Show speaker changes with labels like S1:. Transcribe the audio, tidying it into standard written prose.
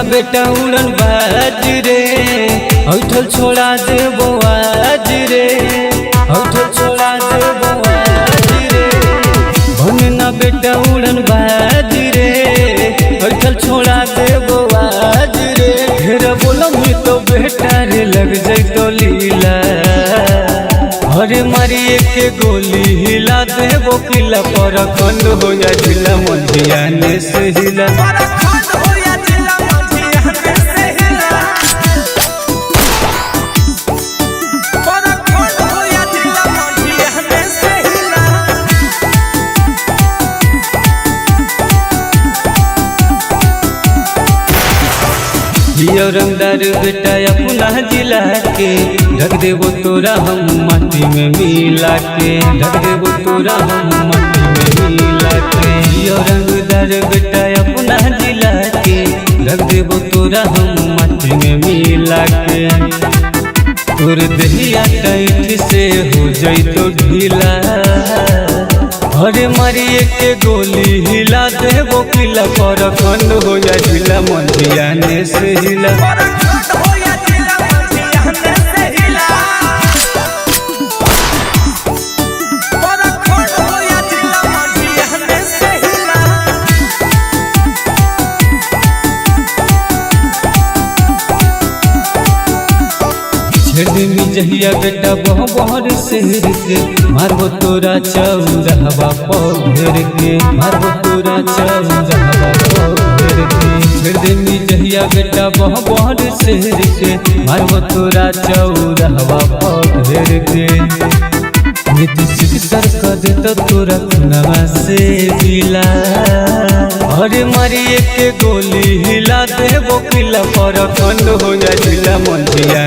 S1: बेटा उड़न बाज रे, हौठल छोड़ा देबो आज रे, हौठल छोड़ा देबो आज रे। बनना बेटा उड़न बाज रे, हौठल छोड़ा देबो आज रे। ढेर बोलम तो बेटा रे लग जइतो लीला, अरे मारिए के गोली हिला देबो किला। पर खंड हो या जिला मंझिया ने से हिला, रंगदार बेटा अपना जिला के ढक देबो तोरा हम माटी में मिला के, ढक देबो तोरा हम माटी में मिला के। रंगदार बेटा अपना जिला के ढक देबो तोरा हम माटी में मिला के। तोर दहिया टाइट से हो जइतो ढीला, अरे मारिए के गोली हिला देबो किला। पर खंड हो या जिला मंझिया ने से हिला, जहिया बेटा बहर शेर के मारबो तोरा चौराहवा पौधेर के, मारबो तोरा चौराहवा पौधेर के। छेड़ देमी जहिया बेटा बहर शेर के मारबो तोरा चौराहवा पौधेर के। नीति सर कर देतो तोरा खुनवा से बिला, अरे मारिए के गोली हिला देबो किला। पर खंड हो या जिला मंझिया